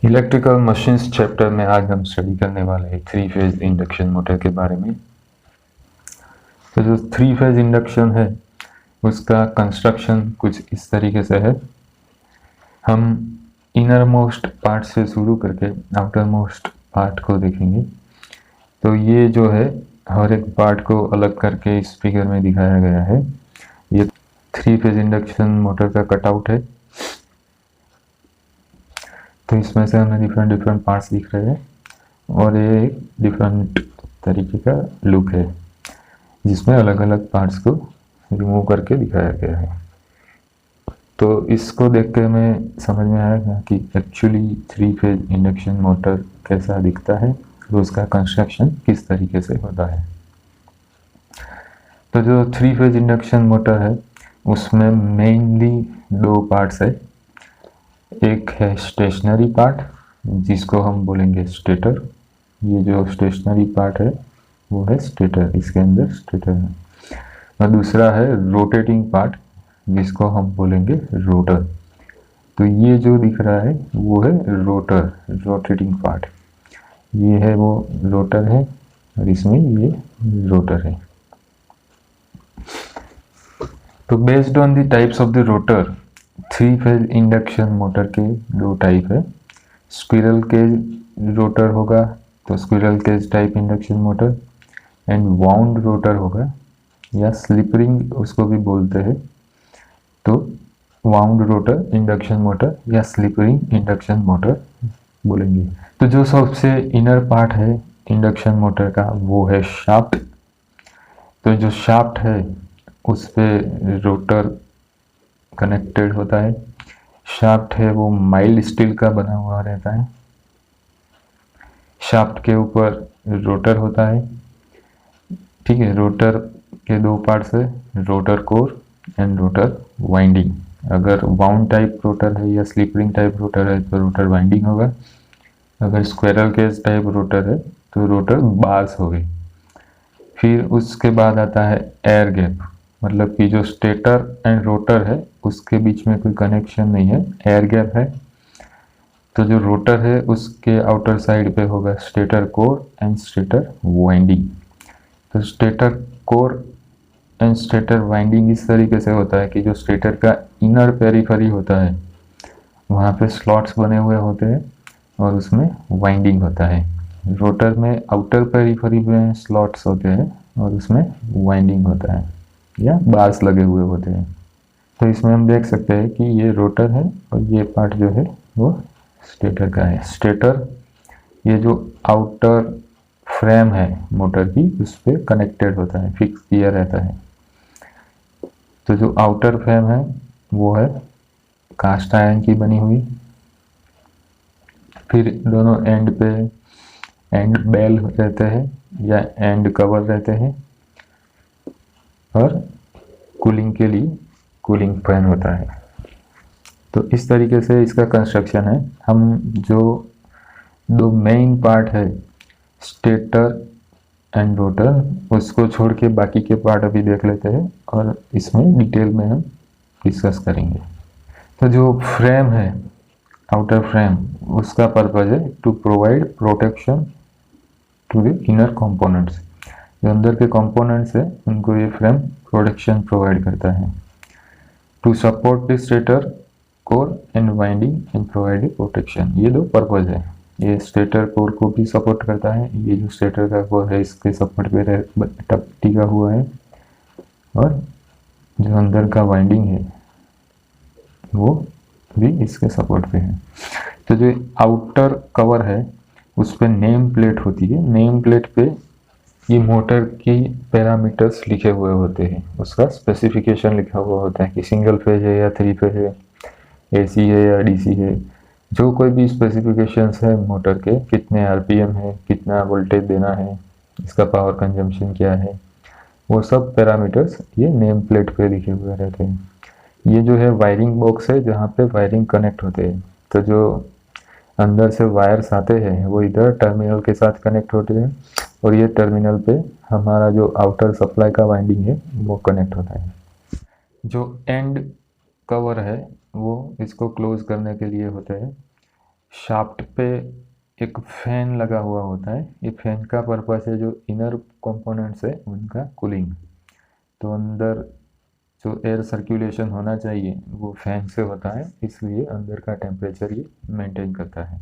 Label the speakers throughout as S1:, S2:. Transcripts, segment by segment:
S1: Electrical machines chapter में आज हम स्टडी करने वाले हैं 3 फेज इंडक्शन मोटर के बारे में। तो जो 3 फेज इंडक्शन है उसका कंस्ट्रक्शन कुछ इस तरीके से है। हम इनर मोस्ट पार्ट से शुरू करके आउटर मोस्ट पार्ट को देखेंगे। तो ये जो है हर एक पार्ट को अलग करके इस फिगर में दिखाया गया है। ये 3 फेज इंडक्शन मोटर का कटआउट है। तो इसमें से हमें डिफरेंट पार्ट्स दिख रहे हैं और ये एक डिफरेंट तरीके का लुक है जिसमें अलग अलग पार्ट्स को रिमूव करके दिखाया गया है। तो इसको देख के हमें समझ में आएगा कि एक्चुअली 3 फेज इंडक्शन मोटर कैसा दिखता है और उसका कंस्ट्रक्शन किस तरीके से होता है। तो जो 3 फेज इंडक्शन मोटर है उसमें मेनली 2 पार्ट्स है। एक है स्टेशनरी पार्ट जिसको हम बोलेंगे स्टेटर। ये जो स्टेशनरी पार्ट है वो है स्टेटर, इसके अंदर स्टेटर है। और दूसरा है रोटेटिंग पार्ट जिसको हम बोलेंगे रोटर। तो ये जो दिख रहा है वो है रोटर, रोटेटिंग पार्ट। ये है वो रोटर है और इसमें ये रोटर है। तो based on the types of the rotor 3 phase induction motor के 2 टाइप है। स्क्विरल केज रोटर होगा तो squirrel cage type induction motor, and wound rotor होगा या स्लिप रिंग उसको भी बोलते हैं। तो वाउंड रोटर इंडक्शन मोटर या स्लिप रिंग इंडक्शन मोटर बोलेंगे। तो जो सबसे इनर पार्ट है इंडक्शन मोटर का वो है शाफ्ट। तो जो शाफ्ट है उस पे रोटर कनेक्टेड होता है। शाफ्ट है वो माइल्ड स्टील का बना हुआ रहता है। शाफ्ट के ऊपर रोटर होता है। ठीक है, रोटर के 2 पार्ट्स है, rotor core and rotor winding. अगर वाउंड टाइप रोटर है या स्लिप रिंग टाइप रोटर है तो रोटर वाइंडिंग होगा। अगर स्क्विरल केज टाइप रोटर है तो रोटर बार्स होगी। फिर उसके बाद आता है एयर गैप, मतलब कि जो स्टेटर एंड रोटर है उसके बीच में कोई कनेक्शन नहीं है, एयर गैप है। तो जो रोटर है उसके आउटर साइड पे होगा stator core and stator winding. तो stator core and stator winding इस तरीके से होता है कि जो स्टेटर का इनर पेरिफेरी होता है वहाँ पे स्लॉट्स बने हुए होते हैं और उसमें वाइंडिंग होता है। रोटर में आउटर पेरिफेरी में स्लॉट्स होते हैं और उसमें वाइंडिंग होता है या बार्स लगे हुए होते हैं। तो इसमें हम देख सकते हैं कि ये रोटर है और ये पार्ट जो है वो स्टेटर का है। स्टेटर ये जो आउटर फ्रेम है मोटर की उस पर कनेक्टेड होता है, फिक्स किया रहता है। तो जो आउटर फ्रेम है वो है कास्ट आयरन की बनी हुई। फिर दोनों एंड पे एंड बेल रहते हैं या एंड कवर रहते हैं और कूलिंग के लिए कूलिंग फैन होता है। तो इस तरीके से इसका कंस्ट्रक्शन है। हम जो 2 मेन पार्ट है स्टेटर एंड रोटर उसको छोड़ के बाकी के पार्ट अभी देख लेते हैं और इसमें डिटेल में हम डिस्कस करेंगे। तो जो फ्रेम है आउटर फ्रेम उसका पर्पज है to provide protection to the inner components. जो अंदर के कंपोनेंट्स है उनको ये फ्रेम प्रोटेक्शन प्रोवाइड करता है। To support the stator core and winding and provide protection, ये 2 पर्पज है। ये स्टेटर कोर को भी सपोर्ट करता है, ये जो स्टेटर का कोर है इसके सपोर्ट पे टिका हुआ है, और जो अंदर का वाइंडिंग है वो भी इसके सपोर्ट पे है। तो जो आउटर कवर है उस पे नेम प्लेट होती है। नेम प्लेट पे ये मोटर की पैरामीटर्स लिखे हुए होते हैं, उसका स्पेसिफिकेशन लिखा हुआ होता है कि सिंगल फेज है या 3 फेज है, एसी है या डीसी है। जो कोई भी स्पेसिफिकेशंस है मोटर के, कितने आरपीएम है, कितना वोल्टेज देना है, इसका पावर कंजम्पशन क्या है, वो सब पैरामीटर्स ये नेम प्लेट पे लिखे हुए रहते हैं। ये जो है वायरिंग बॉक्स है जहाँ पे वायरिंग कनेक्ट होते हैं। तो जो अंदर से वायर्स आते हैं वो इधर टर्मिनल के साथ कनेक्ट होते हैं और ये टर्मिनल पे हमारा जो आउटर सप्लाई का वाइंडिंग है वो कनेक्ट होता है। जो एंड कवर है वो इसको क्लोज करने के लिए होता है। शाफ्ट पे एक फैन लगा हुआ होता है। ये फैन का पर्पस है जो इनर कंपोनेंट्स है उनका कूलिंग। तो अंदर जो एयर सर्कुलेशन होना चाहिए वो फैन से होता है, इसलिए अंदर का टेम्परेचर ये मेंटेन करता है।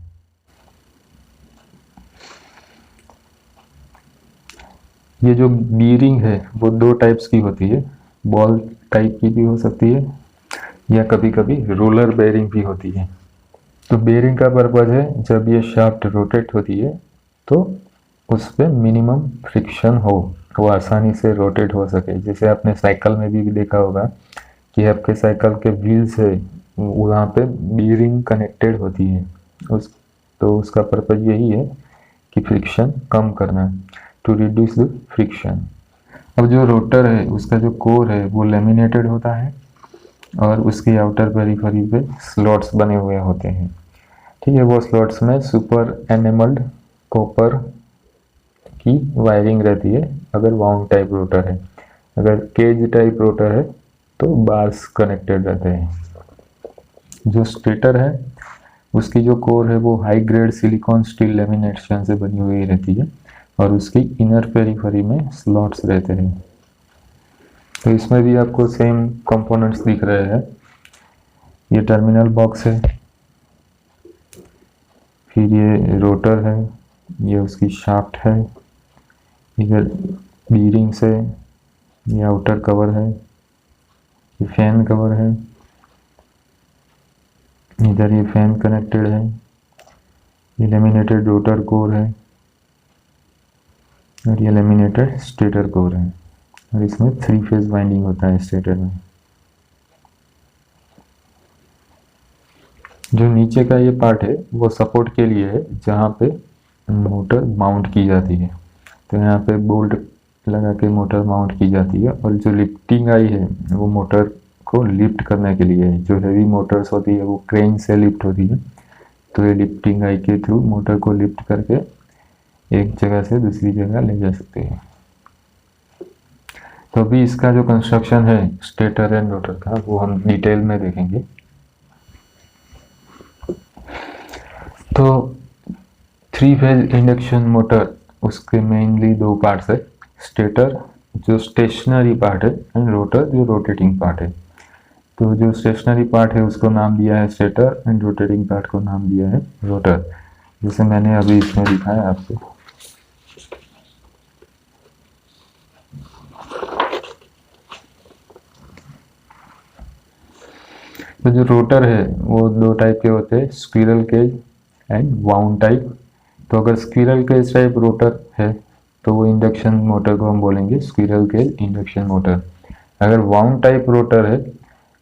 S1: ये जो बीयरिंग है वो दो टाइप्स की होती है, बॉल टाइप की भी हो सकती है या कभी कभी रोलर बेयरिंग भी होती है। तो बेयरिंग का पर्पज है जब ये शाफ्ट रोटेट होती है तो उस पर मिनिमम फ्रिक्शन हो, वो आसानी से रोटेट हो सके। जैसे आपने साइकिल में भी देखा होगा कि आपके साइकिल के व्हील्स है वहाँ पे बीयरिंग कनेक्टेड होती है। उसका पर्पज यही है कि फ्रिक्शन कम करना, टू रिड्यूस द फ्रिक्शन। अब जो रोटर है उसका जो कोर है वो लेमिनेटेड होता है और उसकी आउटर पेरिफेरी पे स्लॉट्स बने हुए होते हैं। ठीक है, वो स्लॉट्स में सुपर एनेमल्ड कॉपर की वायरिंग रहती है अगर वाउंड टाइप रोटर है। अगर केज टाइप रोटर है तो बार्स कनेक्टेड रहते हैं। जो स्टेटर है उसकी जो कोर है वो high grade silicone steel lamination से बनी हुई रहती है और उसकी इनर पेरिफेरी में स्लॉट्स रहते हैं। तो इसमें भी आपको सेम कंपोनेंट्स दिख रहे हैं। ये टर्मिनल बॉक्स है, फिर ये रोटर है, ये उसकी शाफ्ट है, इधर बीयरिंग्स है, ये आउटर कवर है, ये फैन कवर है, इधर ये फैन कनेक्टेड है, ये लेमिनेटेड रोटर कोर है और ये लेमिनेटेड स्टेटर कोर है और इसमें 3 फेज वाइंडिंग होता है स्टेटर में। जो नीचे का ये पार्ट है वो सपोर्ट के लिए है जहाँ पे मोटर माउंट की जाती है। तो यहाँ पे बोल्ट लगा के मोटर माउंट की जाती है और जो लिफ्टिंग आई है वो मोटर को लिफ्ट करने के लिए है। जो हैवी मोटर्स होती है वो क्रेन से लिफ्ट होती है, तो ये लिफ्टिंग आई के थ्रू मोटर को लिफ्ट करके एक जगह से दूसरी जगह ले जा सकते हैं। तो अभी इसका जो कंस्ट्रक्शन है स्टेटर एंड रोटर का वो हम डिटेल में देखेंगे। तो 3 फेज इंडक्शन मोटर, उसके मेनली 2 पार्ट्स है, स्टेटर जो स्टेशनरी पार्ट है एंड रोटर जो रोटेटिंग पार्ट है। तो जो स्टेशनरी पार्ट है उसको नाम दिया है स्टेटर एंड रोटेटिंग पार्ट को नाम दिया है रोटर, जैसे मैंने अभी इसमें दिखाया आपको। तो जो रोटर है वो 2 टाइप के होते हैं, squirrel cage and wound type. तो अगर स्क्विरल केज टाइप रोटर है तो वो इंडक्शन मोटर को हम बोलेंगे स्क्विरल केज इंडक्शन मोटर। अगर वाउंड टाइप रोटर है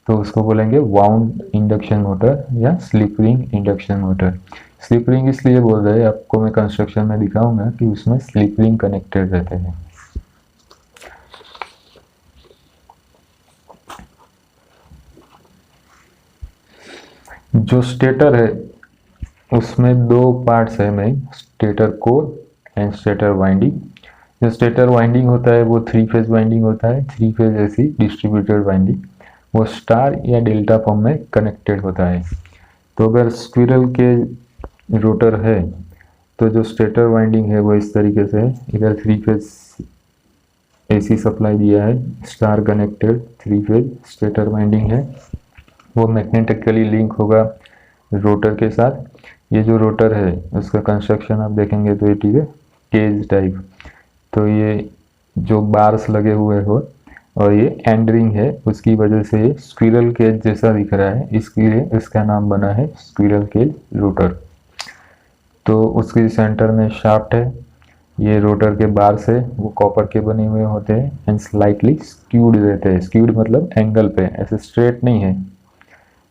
S1: तो उसको बोलेंगे वाउंड इंडक्शन मोटर या slip ring induction motor. Slip ring इसलिए बोल रहे हैं, आपको मैं कंस्ट्रक्शन में दिखाऊंगा कि उसमें स्लिप रिंग कनेक्टेड रहते हैं। जो स्टेटर है उसमें 2 पार्ट्स है main, stator core and stator winding. जो स्टेटर वाइंडिंग होता है वो 3 फेज वाइंडिंग होता है, 3 फेज ऐसी डिस्ट्रीब्यूटेड वाइंडिंग, वो स्टार या डेल्टा फॉर्म में कनेक्टेड होता है। तो अगर स्क्विरल के रोटर है तो जो स्टेटर वाइंडिंग है वो इस तरीके से है। इधर 3 फेज एसी सप्लाई दिया है, star connected 3 phase stator winding है, वो मैग्नेटिकली लिंक होगा रोटर के साथ। ये जो रोटर है उसका कंस्ट्रक्शन आप देखेंगे तो इट इज केज टाइप। तो ये जो बार्स लगे हुए हो और ये एंड रिंग है उसकी वजह से ये स्क्विरल केज जैसा दिख रहा है, इसलिए इसका नाम बना है स्क्विरल केज रोटर। तो उसके सेंटर में शाफ्ट है, ये रोटर के बार्स है वो कॉपर के बने हुए होते हैं एंड स्लाइटली स्क्यूड रहते हैं। स्क्यूड मतलब एंगल पे, ऐसे स्ट्रेट नहीं है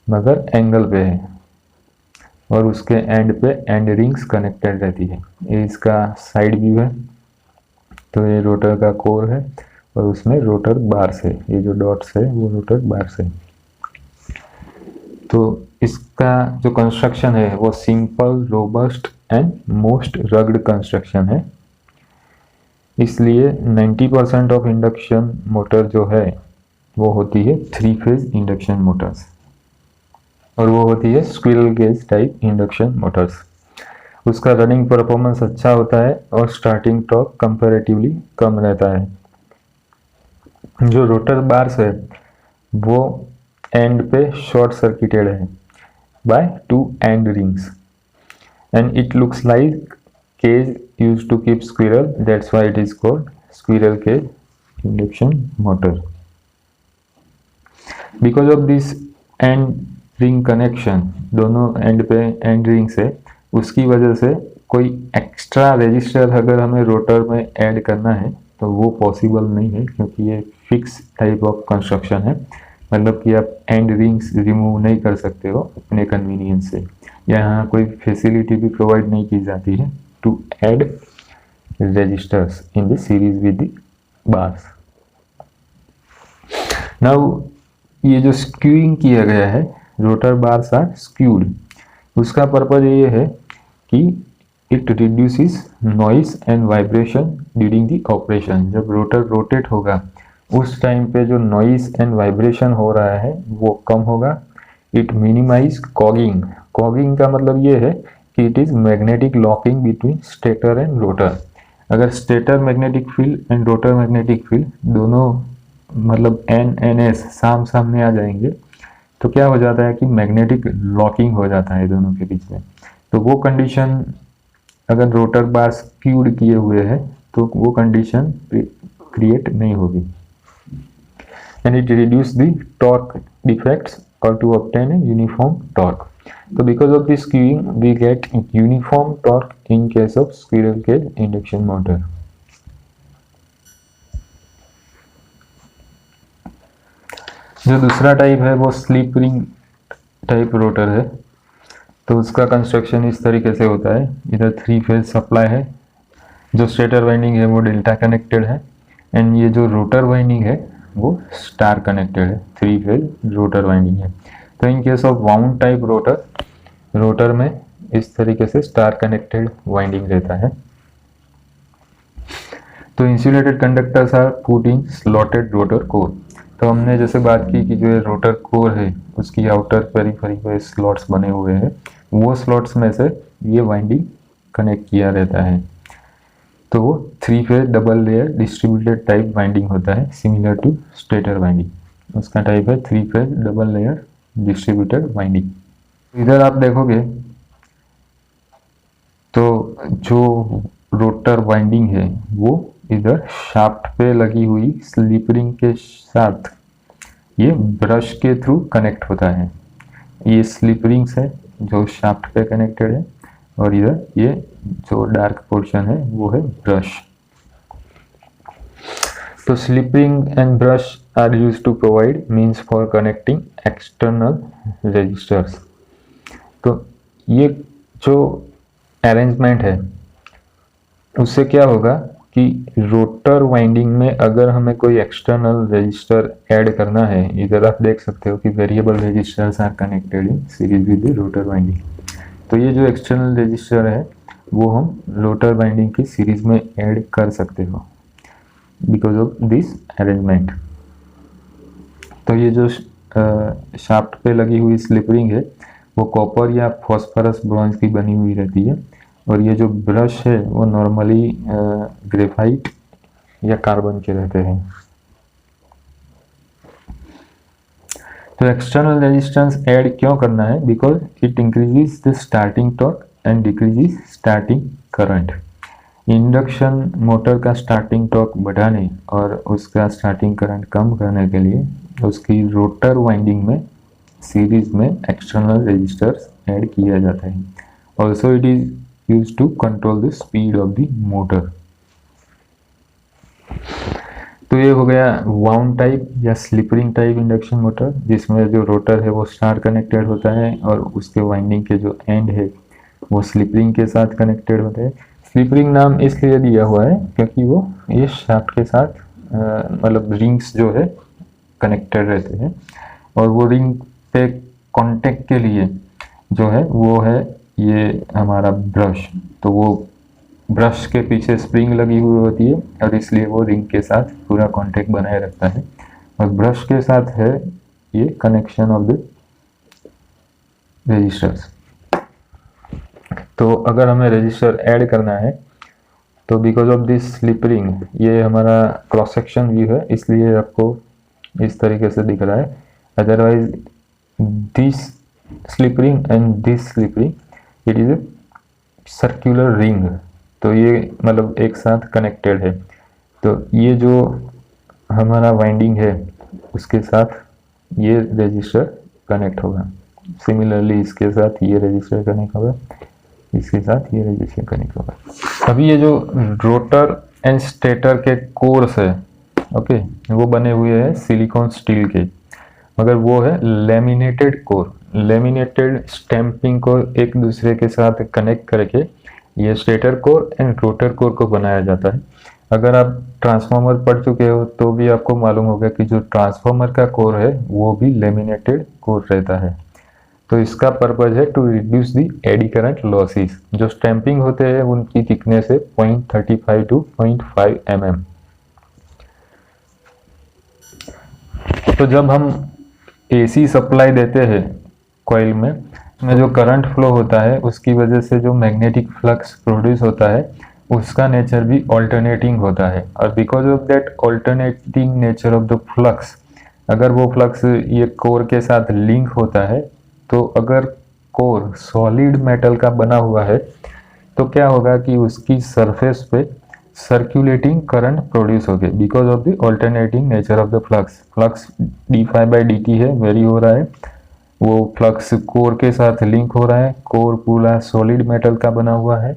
S1: मगर एंगल पे है, और उसके एंड पे एंड रिंग्स कनेक्टेड रहती है। ये इसका साइड व्यू है। तो ये रोटर का कोर है और उसमें रोटर बार्स है, ये जो डॉट्स है वो रोटर बार्स है। तो इसका जो कंस्ट्रक्शन है वो simple, robust and most rugged construction है। इसलिए 90% ऑफ इंडक्शन मोटर जो है वो होती है 3 फेज इंडक्शन मोटर्स, और वो होती है squirrel cage type induction motors. उसका रनिंग परफॉर्मेंस अच्छा होता है और स्टार्टिंग टॉर्क कंपैरेटिवली कम रहता है। जो रोटर बार्स है वो एंड पे शॉर्ट सर्किटेड है by 2 end rings and it looks like cage used to keep squirrel, that's why it is called squirrel cage induction motor. Because of this end ring connection, दोनों and पे and rings है, उसकी वजह से कोई extra register अगर हमें rotor में ऐड करना है तो वो पॉसिबल नहीं है, क्योंकि ये फिक्स टाइप ऑफ कंस्ट्रक्शन है। मतलब कि आप एंड रिंग्स रिमूव नहीं कर सकते हो अपने कन्वीनियंस से, यहाँ कोई फैसिलिटी भी प्रोवाइड नहीं की जाती है to add resistors in the series with the bars. Now ये जो स्क्यूइंग किया गया है, रोटर बार्स आर स्क्यूड, उसका पर्पज ये है कि it reduces noise and vibration during the operation. जब रोटर रोटेट होगा उस टाइम पे जो नॉइस एंड वाइब्रेशन हो रहा है वो कम होगा। It minimise cogging. कॉगिंग का मतलब ये है कि it is magnetic locking between stator and rotor. अगर stator magnetic field and rotor magnetic field दोनों मतलब NS सामने आ जाएंगे तो क्या हो जाता है कि मैग्नेटिक लॉकिंग हो जाता है दोनों के बीच में। तो वो कंडीशन अगर रोटर बार स्क्यूड किए हुए है तो वो कंडीशन क्रिएट नहीं होगी। And it reduce the torque defects और to obtain a uniform torque. So because of this skewing, we get uniform torque in case of squirrel cage induction motor. जो दूसरा टाइप है वो स्लिप रिंग टाइप रोटर है। तो उसका construction इस तरीके से होता है, इधर 3 फेज सप्लाई है, जो स्टेटर वाइंडिंग है वो डेल्टा कनेक्टेड है, एंड ये जो रोटर वाइंडिंग है वो स्टार कनेक्टेड है, 3 फेज रोटर वाइंडिंग है। तो in case of wound type rotor में इस तरीके से स्टार कनेक्टेड वाइंडिंग रहता है। तो insulated conductors are put in slotted rotor core. तो हमने जैसे बात की कि जो रोटर कोर है उसकी आउटर पेरिफेरी पे स्लॉट्स बने हुए हैं, वो स्लॉट्स में से ये वाइंडिंग कनेक्ट किया रहता है। तो वो 3 phase double layer distributed type winding होता है, सिमिलर टू स्टेटर वाइंडिंग। उसका टाइप है 3 phase double layer distributed winding. इधर आप देखोगे तो जो रोटर वाइंडिंग है वो इधर शाफ्ट पे लगी हुई स्लिप रिंग के साथ ये ब्रश के थ्रू कनेक्ट होता है। ये स्लिप रिंग्स है जो शाफ्ट पे कनेक्टेड है, और इधर ये जो डार्क पोर्शन है वो है ब्रश। तो slip ring and brush are used to provide means for connecting external resistors. तो ये जो अरेंजमेंट है उससे क्या होगा कि रोटर वाइंडिंग में अगर हमें कोई एक्सटर्नल रजिस्टर ऐड करना है, इधर आप देख सकते हो कि variable resistors are connected in series with the rotor winding. तो ये जो एक्सटर्नल रजिस्टर है वो हम रोटर वाइंडिंग की सीरीज में ऐड कर सकते हो बिकॉज ऑफ दिस अरेंजमेंट। तो ये जो शाफ्ट पे लगी हुई स्लिप रिंग है वो कॉपर या फॉस्फोरस ब्रॉन्ज की बनी हुई रहती है, और ये जो ब्रश है वो नॉर्मली ग्रेफाइट या कार्बन के रहते हैं। तो एक्सटर्नल रेजिस्टेंस ऐड क्यों करना है? Because it increases the starting torque and decreases starting current. Induction motor का स्टार्टिंग टॉर्क बढ़ाने और उसका स्टार्टिंग करंट कम करने के लिए उसकी रोटर वाइंडिंग में सीरीज में एक्सटर्नल रेजिस्टर्स ऐड किया जाता है। Also it is used to control the speed of the motor. तो ये हो गया वाउंड टाइप या slip ring type induction motor, जिसमें जो रोटर है वो स्टार कनेक्टेड होता है और उसके वाइंडिंग के जो एंड है वो स्लिप रिंग के साथ कनेक्टेड होते हैं। स्लिप रिंग नाम इसलिए दिया हुआ है क्योंकि वो ये शाफ्ट के साथ मतलब रिंग्स जो है कनेक्टेड रहते हैं, और वो रिंग पे कांटेक्ट के लिए जो है वो है ये हमारा ब्रश। तो वो ब्रश के पीछे स्प्रिंग लगी हुई होती है और इसलिए वो रिंग के साथ पूरा कांटेक्ट बनाए रखता है। और ब्रश के साथ है ये कनेक्शन ऑफ द रजिस्टर्स। तो अगर हमें रजिस्टर ऐड करना है तो because of this slip ring, ये हमारा क्रॉस सेक्शन व्यू है इसलिए आपको इस तरीके से दिख रहा है। Otherwise this slip ring and this slip ring it is a circular ring, तो ये मतलब एक साथ कनेक्टेड है। तो ये जो हमारा वाइंडिंग है उसके साथ ये रजिस्टर कनेक्ट होगा। सिमिलरली इसके साथ ये रजिस्टर कनेक्ट होगा, इसके साथ ये रजिस्टर कनेक्ट होगा। अभी ये जो रोटर एंड स्टेटर के कोर्स है ओके, वो बने हुए हैं सिलिकॉन स्टील के, मगर वो है लेमिनेटेड कोर। लेमिनेटेड स्टैंपिंग को एक दूसरे के साथ कनेक्ट करके ये stator core and rotor core को बनाया जाता है। अगर आप ट्रांसफार्मर पढ़ चुके हो तो भी आपको मालूम होगा कि जो ट्रांसफार्मर का कोर है वो भी लेमिनेटेड कोर रहता है। तो इसका पर्पज है to reduce the eddy current losses. जो स्टैंपिंग होते हैं उनकी थिकनेस है 0.35 to 0.5 mm। तो जब हम एसी सप्लाई देते हैं कॉइल में जो करंट फ्लो होता है उसकी वजह से जो मैग्नेटिक फ्लक्स प्रोड्यूस होता है उसका नेचर भी ऑल्टरनेटिंग होता है। और because of that alternating nature of the flux, अगर वो फ्लक्स ये कोर के साथ लिंक होता है तो अगर कोर सॉलिड मेटल का बना हुआ है तो क्या होगा कि उसकी सरफेस पे सर्कुलेटिंग करंट प्रोड्यूस होगी because of the alternating nature of the flux. Flux d∅dt है, वेरी हो रहा है, वो फ्लक्स कोर के साथ लिंक हो रहा है, कोर पूरा सॉलिड मेटल का बना हुआ है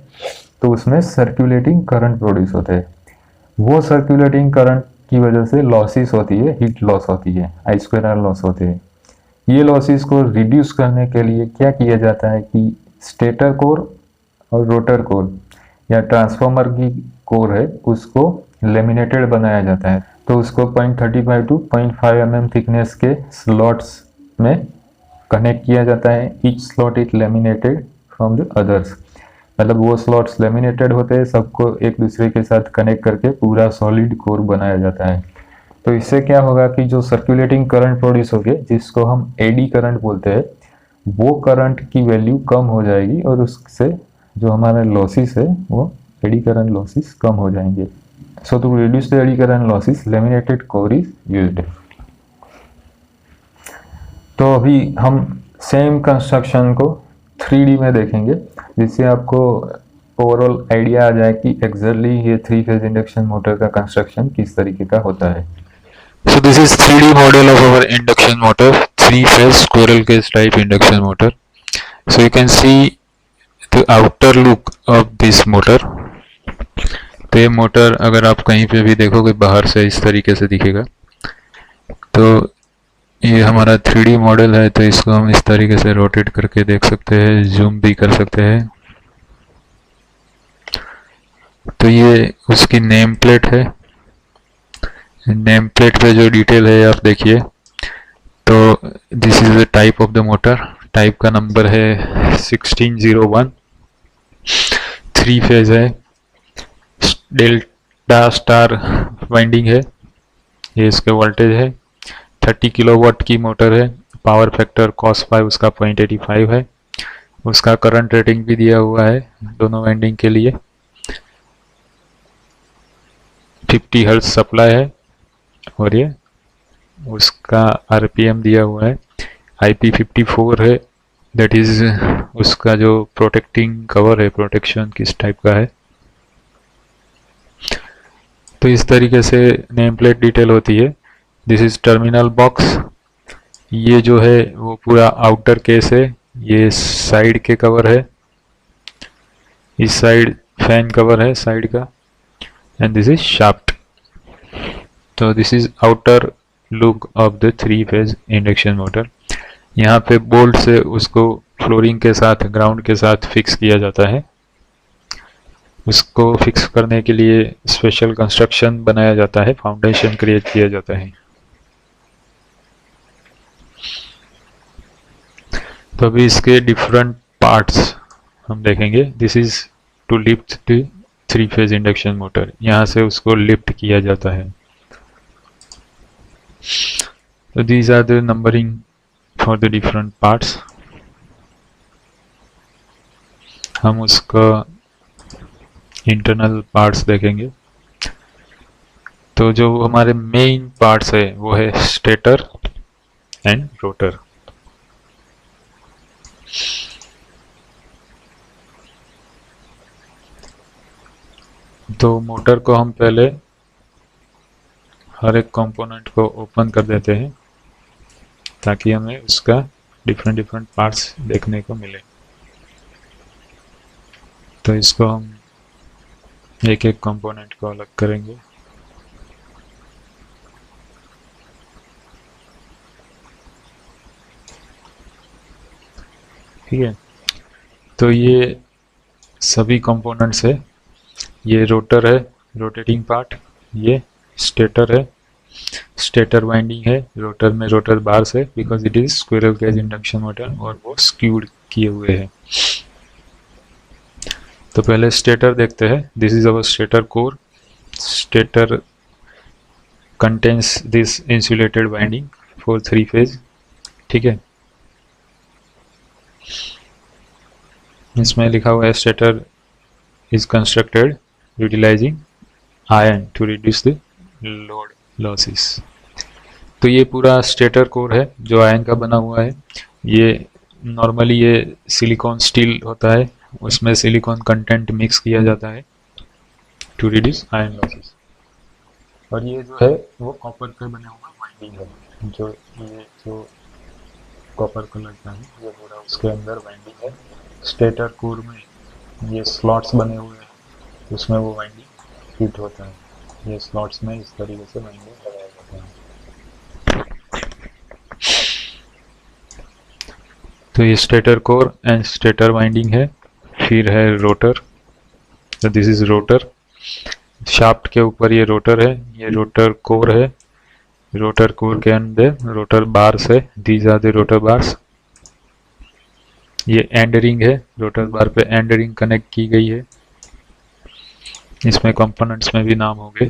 S1: तो उसमें सर्कुलेटिंग करंट प्रोड्यूस होते हैं। वो सर्कुलेटिंग करंट की वजह से लॉसेस होती है, हीट लॉस होती है, I²R लॉस होते हैं। ये लॉसेस को रिड्यूस करने के लिए क्या किया जाता है कि स्टेटर कोर और रोटर कोर या ट्रांसफार्मर की कोर है उसको लेमिनेटेड बनाया जाता है। तो उसको 0.35 to 0.5 mm थिकनेस के स्लॉट्स में कनेक्ट किया जाता है। Each slot is laminated from the others, मतलब वो स्लॉट्स लेमिनेटेड होते हैं, सबको एक दूसरे के साथ कनेक्ट करके पूरा सॉलिड कोर बनाया जाता है। तो इससे क्या होगा कि जो सर्कुलेटिंग करंट प्रोड्यूस होगी जिसको हम एडी करंट बोलते हैं वो करंट की वैल्यू कम हो जाएगी और उससे जो हमारे लॉसेस है वो एडी करंट लॉसेस कम हो जाएंगे। So to reduce the eddy current losses laminated core is used. तो अभी हम सेम कंस्ट्रक्शन को 3D में देखेंगे जिससे आपको ओवरऑल आइडिया आ जाए कि एग्जैक्टली ये 3 फेज इंडक्शन मोटर का कंस्ट्रक्शन किस तरीके का होता है।
S2: So this is 3D model of our induction motor, 3-phase squirrel cage type induction motor. So you can see the outer look of this motor. तो ये मोटर अगर आप कहीं पे भी देखोगे बाहर से इस तरीके से दिखेगा। तो ये हमारा 3D मॉडल है तो इसको हम इस तरीके से रोटेट करके देख सकते हैं, जूम भी कर सकते हैं। तो ये उसकी नेम प्लेट है, नेम प्लेट पे जो डिटेल है आप देखिए। तो this is the type of the motor, type का नंबर है 1601, 3 फेज है, डेल्टा स्टार वाइंडिंग है, ये इसके वोल्टेज है, 30 किलोवाट की मोटर है, पावर फैक्टर cos5 उसका 0.85 है, उसका करंट रेटिंग भी दिया हुआ है दोनों वाइंडिंग के लिए, 50 हर्ट्ज सप्लाई है और ये उसका RPM दिया हुआ है, IP54 है, दैट इज उसका जो प्रोटेक्टिंग कवर है, प्रोटेक्शन किस टाइप का है। तो इस तरीके से नेम प्लेट डिटेल होती है। दिस इज टर्मिनल बॉक्स, ये जो है वो पूरा आउटर केस है, ये साइड के कवर है, इस साइड फैन कवर है साइड का, एंड दिस इज शाफ्ट। तो this is outer look of the 3 phase induction motor. यहाँ पे बोल्ट से उसको फ्लोरिंग के साथ, ग्राउंड के साथ फिक्स किया जाता है। उसको फिक्स करने के लिए स्पेशल कंस्ट्रक्शन बनाया जाता है, फाउंडेशन क्रिएट किया जाता है। तो अभी इसके डिफरेंट पार्ट्स हम देखेंगे। This is to lift the 3 phase induction motor, यहाँ से उसको लिफ्ट किया जाता है। तो these are the numbering for the different parts. हम उसका इंटरनल पार्ट्स देखेंगे। तो जो हमारे मेन पार्ट्स है वो है स्टेटर एंड रोटर। तो मोटर को हम पहले हर एक कंपोनेंट को ओपन कर देते हैं ताकि हमें उसका डिफरेंट पार्ट्स देखने को मिले। तो इसको हम एक एक कंपोनेंट को अलग करेंगे। ठीक है, तो ये सभी कंपोनेंट्स है। ये रोटर है, रोटेटिंग पार्ट। ये स्टेटर है, स्टेटर वाइंडिंग है। रोटर में रोटर बार्स है because it is squirrel cage induction motor और वो स्क्यूड किए हुए हैं। तो पहले स्टेटर देखते हैं। This is our stator core. Stator contains this insulated winding for 3 phase. ठीक है, इसमें लिखा हुआ है stator is constructed utilising iron to reduce the load losses. तो ये पूरा स्टेटर कोर है जो आयरन का बना हुआ है। ये नॉर्मली ये सिलिकॉन स्टील होता है, उसमें सिलिकॉन कंटेंट मिक्स किया जाता है टू रिड्यूस आयरन लॉसेस। और ये जो है वो कॉपर के बने हुआ वाइंडिंग है। जो कॉपर कलर का है ये पूरा उसके अंदर वाइंडिंग है। स्टेटर कोर में ये स्लॉट्स बने हुए हैं, उसमें वो वाइंडिंग फिट होता है। ये स्लॉट्स में इस तरीके से वाइंडिंग लगाया जाता है। तो ये stator core and stator winding है। फिर है रोटर। तो दिस इज रोटर। शाफ्ट के ऊपर ये रोटर है, ये रोटर कोर है। रोटर कोर के अंदर रोटर बार्स है। These are the rotor bars. ये एंड रिंग है, रोटर बार पे एंड रिंग कनेक्ट की गई है। इसमें कंपोनेंट्स में भी नाम होंगे।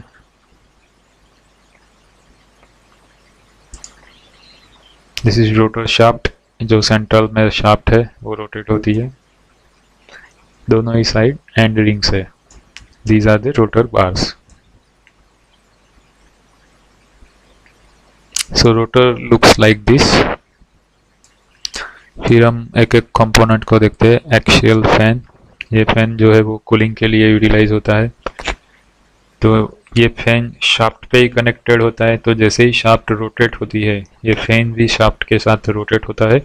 S2: This is rotor shaft. जो सेंट्रल में शाफ्ट है वो रोटेट होती है। दोनों ही साइड एंड रिंग्स है। These are the rotor bars. So rotor looks like this. फिर हम एक एक कंपोनेंट को देखते हैं। Axial fan. ये फैन जो है वो कूलिंग के लिए यूटिलाइज होता है। तो ये फैन शाफ्ट पे ही कनेक्टेड होता है। तो जैसे ही शाफ्ट रोटेट होती है ये फैन भी शाफ्ट के साथ रोटेट होता है।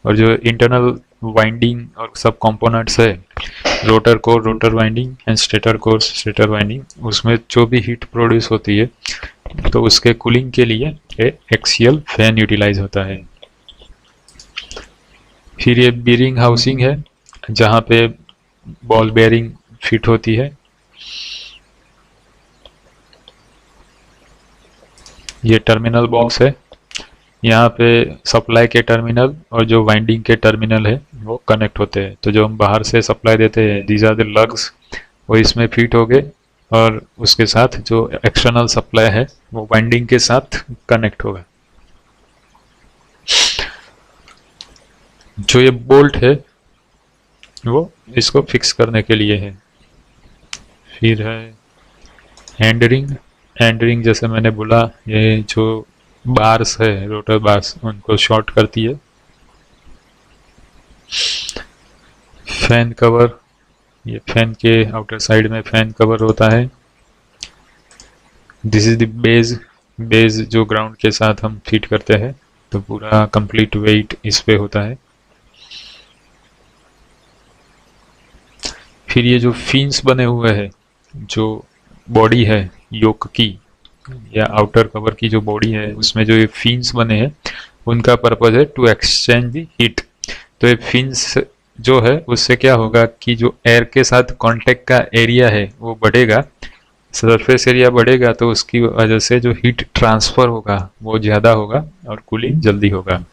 S2: और जो इंटरनल वाइंडिंग और सब कंपोनेंट्स है, rotor core rotor winding and stator core stator winding, उसमें जो भी हीट प्रोड्यूस होती है तो उसके कूलिंग के लिए एक्सियल फैन यूटिलाइज होता है। फिर ये बीरिंग हाउसिंग है जहाँ पे बॉल बेयरिंग फिट होती है। ये टर्मिनल बॉक्स है, यहाँ पे सप्लाई के टर्मिनल और जो वाइंडिंग के टर्मिनल है वो कनेक्ट होते हैं। तो जो हम बाहर से सप्लाई देते हैं दीज आर द लग्स, वो इसमें फिट हो गए और उसके साथ जो एक्सटर्नल सप्लाई है वो वाइंडिंग के साथ कनेक्ट होगा। जो ये बोल्ट है वो इसको फिक्स करने के लिए है। फिर है हैंड रिंग। हैंड रिंग जैसे मैंने बोला ये जो बार्स है रोटर बार्स उनको शॉर्ट करती है। फैन कवर, ये फैन के आउटर साइड में फैन कवर होता है। This is the base. Base जो ग्राउंड के साथ हम फिट करते हैं तो पूरा कंप्लीट वेट इस पे होता है। फिर ये जो फिन्स बने हुए हैं, जो बॉडी है योक की या आउटर कवर की जो बॉडी है उसमें जो ये फिन्स बने हैं उनका पर्पज है टू एक्सचेंज द हीट। तो ये फिन्स जो है उससे क्या होगा कि जो एयर के साथ कांटेक्ट का एरिया है वो बढ़ेगा, सरफेस एरिया बढ़ेगा तो उसकी वजह से जो हीट ट्रांसफर होगा वो ज़्यादा होगा और कूलिंग जल्दी होगा।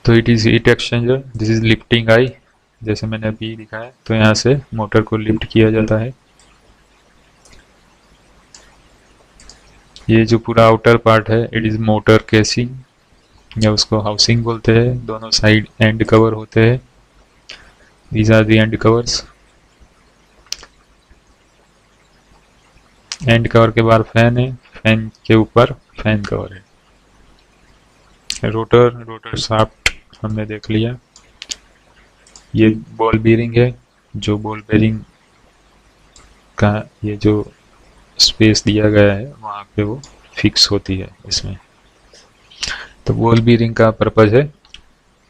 S2: तो it is heat exchanger, this is lifting eye, जैसे मैंने अभी दिखाया। तो यहाँ से मोटर को लिफ्ट किया जाता है। ये जो पूरा आउटर पार्ट है इट इज़ मोटर केसिंग या उसको हाउसिंग बोलते हैं। दोनों साइड एंड कवर होते हैं, these are the end covers. End cover के बाद फैन है, फैन के ऊपर फैन कवर है। रोटर शाफ्ट हमने देख लिया। ये बॉल बीयरिंग है, जो बॉल बेरिंग का ये जो स्पेस दिया गया है वहाँ पे वो फिक्स होती है इसमें। तो बॉल बीयरिंग का पर्पज है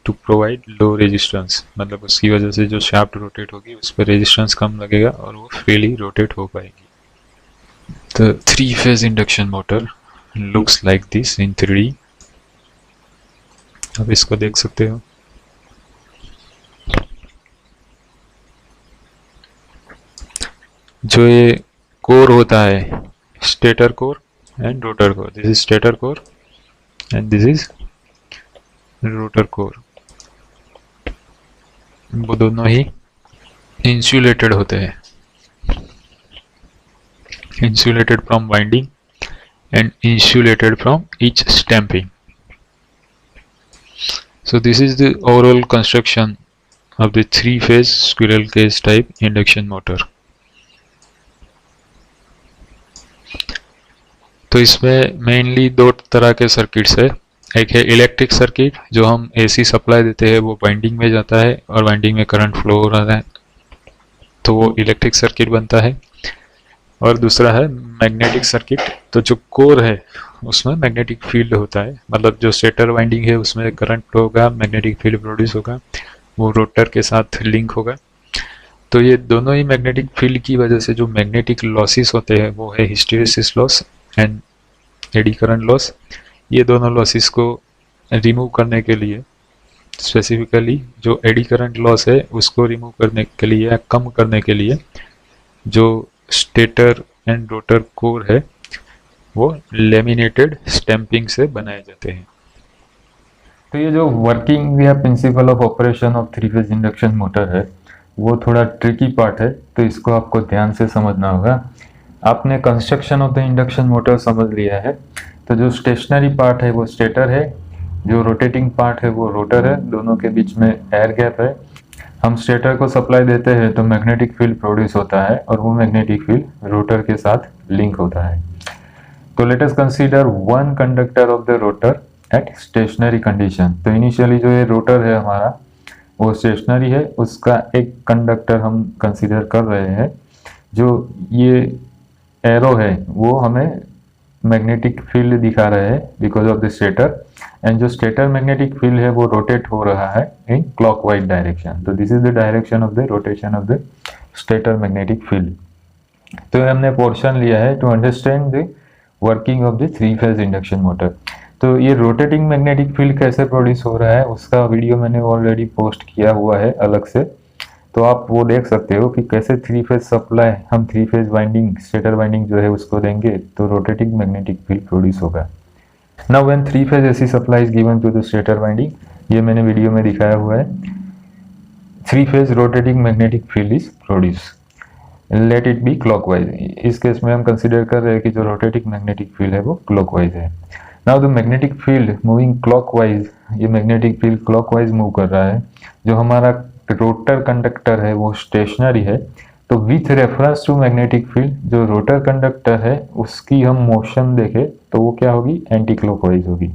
S2: टू प्रोवाइड लो रेजिस्टेंस, मतलब उसकी वजह से जो शाफ्ट रोटेट होगी उस पर रेजिस्टेंस कम लगेगा और वो फ्रीली रोटेट हो पाएगी। The 3-phase induction motor looks like this in 3D। अब इसको देख सकते हो। जो ये कोर होता है, stator core and rotor core, this is stator core and this is rotor core. वो दोनों ही इंसुलेटेड होते हैं, insulated from winding and insulated from each stamping. So this is the overall construction of the 3-phase squirrel cage type induction motor। तो इसमें mainly दो तरह के circuits है। एक है इलेक्ट्रिक सर्किट, जो हम एसी सप्लाई देते हैं वो वाइंडिंग में जाता है और वाइंडिंग में करंट फ्लो हो रहा है तो वो इलेक्ट्रिक सर्किट बनता है। और दूसरा है मैग्नेटिक सर्किट। तो जो कोर है उसमें मैग्नेटिक फील्ड होता है, मतलब जो स्टेटर वाइंडिंग है उसमें करंट फ्लो होगा, मैग्नेटिक फील्ड प्रोड्यूस होगा, वो रोटर के साथ लिंक होगा। तो ये दोनों ही मैग्नेटिक फील्ड की वजह से जो मैग्नेटिक लॉसेस होते हैं वो है hysteresis loss and eddy current loss. ये दोनों लॉसेस को रिमूव करने के लिए, स्पेसिफिकली जो एडी करंट लॉस है उसको रिमूव करने के लिए या कम करने के लिए जो स्टेटर एंड रोटर कोर है वो लेमिनेटेड स्टैंपिंग से बनाए जाते हैं।
S1: तो ये जो वर्किंग या principle of operation of 3-phase induction motor है वो थोड़ा ट्रिकी पार्ट है, तो इसको आपको ध्यान से समझना होगा। आपने construction of the induction motor समझ लिया है, तो जो स्टेशनरी पार्ट है वो स्टेटर है, जो रोटेटिंग पार्ट है वो रोटर है, दोनों के बीच में एयर गैप है। हम स्टेटर को सप्लाई देते हैं तो मैग्नेटिक फील्ड प्रोड्यूस होता है और वो मैग्नेटिक फील्ड रोटर के साथ लिंक होता है। तो let us consider one conductor of the rotor at stationary condition. तो इनिशियली जो ये रोटर है हमारा वो स्टेशनरी है, उसका एक कंडक्टर हम कंसीडर कर रहे हैं। जो ये एरो है वो हमें मैग्नेटिक फील्ड दिखा रहे हैं because of the stator, and जो स्टेटर मैग्नेटिक फील्ड है वो रोटेट हो रहा है इन क्लॉकवाइज डायरेक्शन। तो this is the direction of the rotation of the stator magnetic field. तो हमने पोर्शन लिया है to understand the working of the 3-phase induction motor. तो ये रोटेटिंग मैग्नेटिक फील्ड कैसे प्रोड्यूस हो रहा है उसका वीडियो मैंने ऑलरेडी पोस्ट किया हुआ है अलग से, तो आप वो देख सकते हो कि कैसे 3-phase सप्लाई हम 3-phase वाइंडिंग स्टेटर वाइंडिंग जो है उसको देंगे तो रोटेटिंग मैग्नेटिक फील्ड प्रोड्यूस होगा। Now when 3-phase AC supply is given to the stator winding, ये मैंने वीडियो में दिखाया हुआ है, 3-phase rotating magnetic field is produce, let it be clockwise. इस केस में हम कंसीडर कर रहे हैं कि जो रोटेटिंग मैग्नेटिक फील्ड है वो क्लॉकवाइज है। Now the magnetic field moving clockwise, ये मैग्नेटिक फील्ड क्लॉकवाइज मूव कर रहा है। जो हमारा रोटर कंडक्टर है वो स्टेशनरी है, तो with reference to magnetic field जो रोटर कंडक्टर है उसकी हम मोशन देखें तो वो क्या होगी, एंटी क्लॉकवाइज होगी।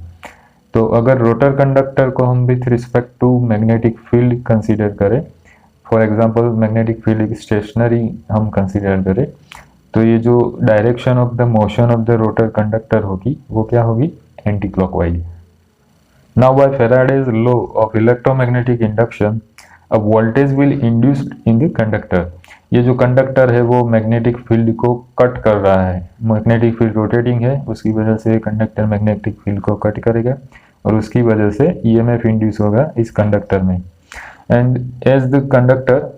S1: तो अगर रोटर कंडक्टर को हम with respect to magnetic field consider करें, for example magnetic field stationary हम कंसीडर करें, तो ये जो direction of the motion of the rotor conductor होगी वो क्या होगी, anticlockwise. Now by Faraday's law of electromagnetic induction a voltage will induced in the conductor. ये जो कंडक्टर है वो मैग्नेटिक फील्ड को कट कर रहा है, मैग्नेटिक फील्ड रोटेटिंग है उसकी वजह से कंडक्टर मैग्नेटिक फील्ड को कट करेगा और उसकी वजह से EMF इंड्यूस होगा इस कंडक्टर में। And as the conductor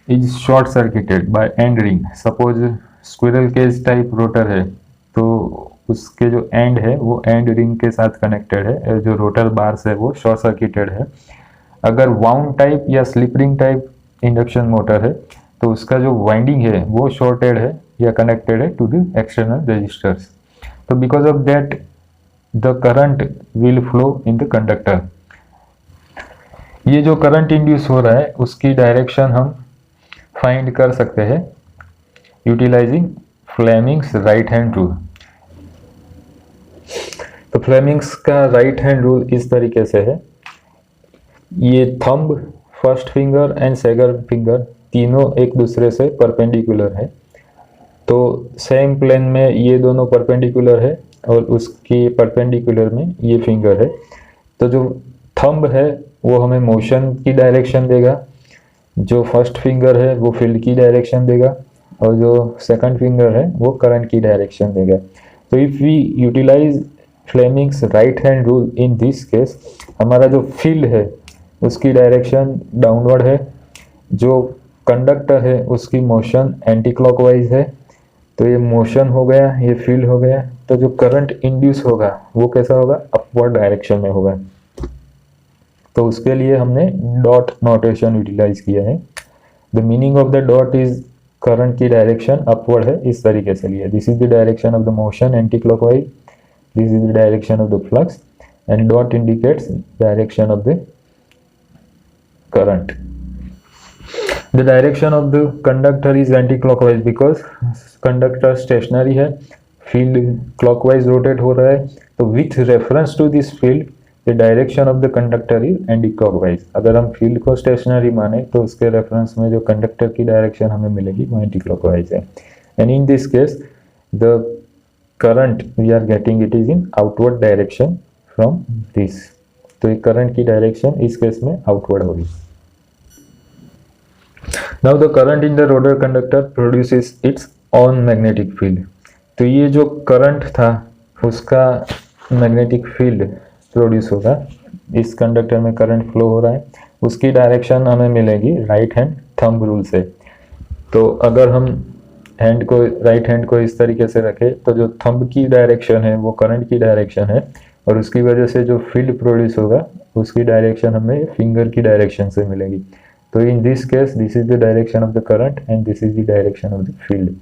S1: is short circuited by end ring, suppose squirrel cage type rotor है तो उसके जो एंड है वो एंड रिंग के साथ कनेक्टेड है, जो रोटर बार्स है वो शॉर्ट सर्किटेड है। अगर वाउंड टाइप या slip ring type induction motor है तो उसका जो वाइंडिंग है वो शॉर्टेड है या कनेक्टेड है टू द एक्सटर्नल रेजिस्टर्स। तो because of that the current will flow in the conductor. ये जो करंट इंड्यूस हो रहा है उसकी डायरेक्शन हम फाइंड कर सकते हैं utilising Fleming's right hand rule. तो फ्लेमिंग्स का राइट हैंड रूल इस तरीके से है, ये thumb, first finger and second finger तीनों एक दूसरे से परपेंडिकुलर है। तो सेम प्लेन में ये दोनों परपेंडिकुलर है और उसके परपेंडिकुलर में ये फिंगर है। तो जो थंब है वो हमें मोशन की डायरेक्शन देगा, जो फर्स्ट फिंगर है वो फील्ड की डायरेक्शन देगा और जो सेकंड फिंगर है वो करंट की डायरेक्शन देगा। तो if we utilise Fleming's right hand rule in this case, हमारा जो फील्ड है उसकी डायरेक्शन डाउनवर्ड है, जो कंडक्टर है उसकी मोशन एंटी क्लॉकवाइज है। तो ये मोशन हो गया, ये फील्ड हो गया। तो जो करंट इंड्यूस होगा वो कैसा होगा, अपवर्ड डायरेक्शन में होगा। तो उसके लिए हमने डॉट नोटेशन यूटिलाइज किया है। The meaning of the dot is current की डायरेक्शन अपवर्ड है, इस तरीके से लिया। This is the direction of the motion anti clockwise, this is the direction of the flux and dot indicates direction of the current. The direction of the conductor is anti-clockwise because conductor stationary है, field clockwise rotate हो रहा है। तो with reference to this field, the direction of the conductor is anti-clockwise। अगर हम field को stationary माने तो उसके reference में जो conductor की direction हमें मिलेगी वो anti-clockwise है। And in this case, the current we are getting it is in outward direction from this। तो ये current की direction इस case में outward होगी। Now the current in the rotor conductor produces its own magnetic field। तो ये जो current था उसका मैग्नेटिक फील्ड प्रोड्यूस होगा। इस कंडक्टर में करंट फ्लो हो रहा है, उसकी डायरेक्शन हमें मिलेगी राइट हैंड थंब रूल से। तो अगर हम हैंड को, राइट हैंड को इस तरीके से रखें तो जो थंब की डायरेक्शन है वो करंट की डायरेक्शन है और उसकी वजह से जो फील्ड प्रोड्यूस होगा उसकी डायरेक्शन हमें फिंगर की डायरेक्शन से मिलेगी। तो इन this case this is the direction of the current and this is the direction of the field.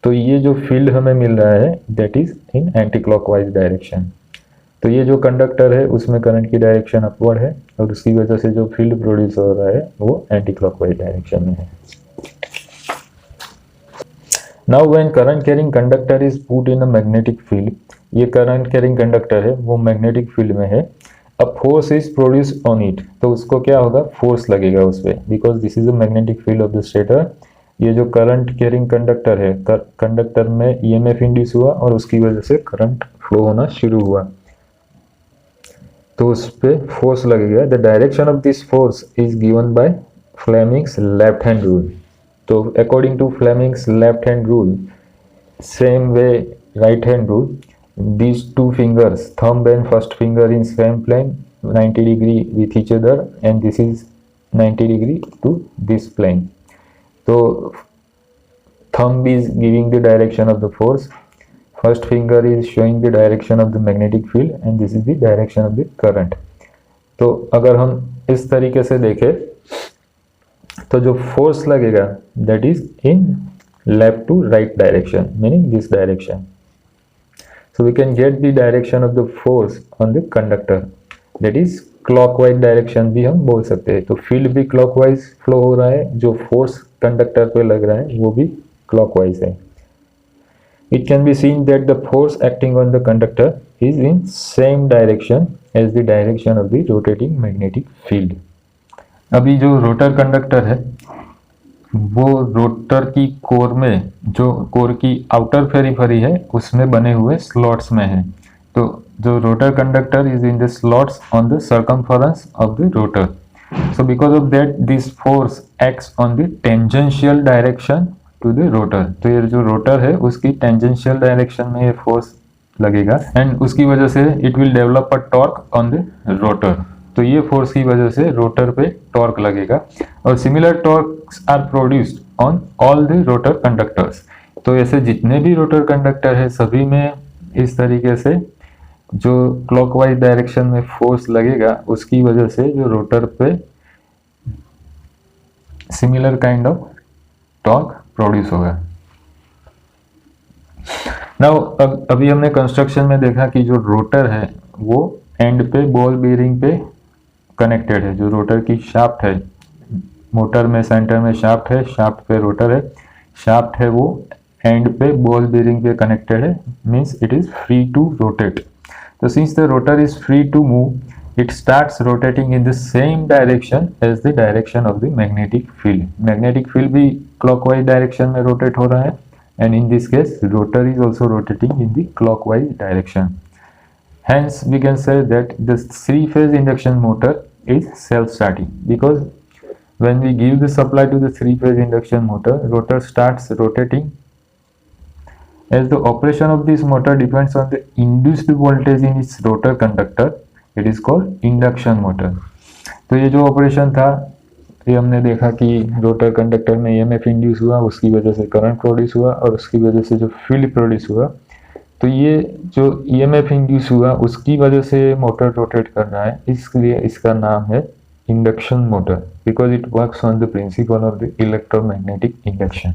S1: तो ये जो फील्ड हमें मिल रहा है that is in anti clockwise direction. तो ये जो कंडक्टर है उसमें करंट की डायरेक्शन अपवर्ड है और उसकी वजह से जो फील्ड प्रोड्यूस हो रहा है वो एंटी क्लॉकवाइज डायरेक्शन में है। Now when current carrying conductor is put in a magnetic field, ये करंट कैरिंग कंडक्टर है वो मैग्नेटिक फील्ड में है। A force is produce on it, तो उसको क्या होगा, फोर्स लगेगा उस पर, because this is a magnetic field of the stator. ये जो करंट कैरिंग कंडक्टर है, कंडक्टर में ईएमएफ इंड्यूस हुआ और उसकी वजह से करंट फ्लो होना शुरू हुआ, तो उस पर फोर्स लगेगा। The direction of this force is given by Fleming's left hand rule. तो according to Fleming's left hand rule, same way right hand rule, these two fingers, thumb and first finger in same plane 90 degree with each other and this is 90 degree to this plane. So thumb is giving the direction of the force, first finger is showing the direction of the magnetic field and this is the direction of the current। तो अगर हम इस तरीके से देखें तो जो force लगेगा that is in left to right direction, meaning this direction। So we can get the direction of the force on the conductor, that is clockwise direction भी हम बोल सकते हैं। तो फील्ड भी clockwise फ्लो हो रहा है, जो फोर्स कंडक्टर पे लग रहा है वो भी clockwise है। It can be seen that the force acting on the conductor is in same direction as the direction of the rotating magnetic field। अभी जो रोटर कंडक्टर है वो रोटर की कोर में, जो कोर की आउटर पेरिफेरी है उसमें बने हुए स्लॉट्स में है। तो जो rotor conductor is in the slots on the circumference of the rotor. So because of that this force acts on the tangential direction to the rotor. तो ये जो रोटर है उसकी टेंजेंशियल डायरेक्शन में ये फोर्स लगेगा एंड उसकी वजह से it will develop a torque on the rotor. तो ये फोर्स की वजह से रोटर पे टॉर्क लगेगा और similar torques are produced on all the rotor conductors. तो ऐसे जितने भी रोटर कंडक्टर है सभी में इस तरीके से जो क्लॉकवाइज डायरेक्शन में फोर्स लगेगा उसकी वजह से जो रोटर पे similar kind of torque produce होगा। नाउ अभी हमने कंस्ट्रक्शन में देखा कि जो रोटर है वो एंड पे बॉल बेयरिंग पे कनेक्टेड है। जो रोटर की शाफ्ट है, मोटर में सेंटर में शाफ्ट है, शाफ्ट पे रोटर है, शाफ्ट है वो एंड पे बॉल बेयरिंग पे कनेक्टेड है, means it is free to rotate. So since the rotor is free to move, it starts rotating in the same direction as the direction of the magnetic field. Magnetic field भी clockwise direction में rotate हो रहा है, and in this case rotor is also rotating in the clockwise direction. Hence we can say that the three-phase induction motor is self-starting, because when we give the supply to the three-phase induction motor, rotor starts rotating. As the operation of this motor depends on the induced voltage in its rotor conductor, it is called induction motor. तो ये जो operation था ये हमने देखा कि rotor conductor में EMF induce हुआ, उसकी वजह से करंट प्रोड्यूस हुआ और उसकी वजह से जो फील्ड प्रोड्यूस हुआ। तो ये जो ईएमएफ इंड्यूस हुआ उसकी वजह से मोटर रोटेट कर रहा है, इसलिए इसका नाम है induction motor, because it works on the principle of the electromagnetic induction.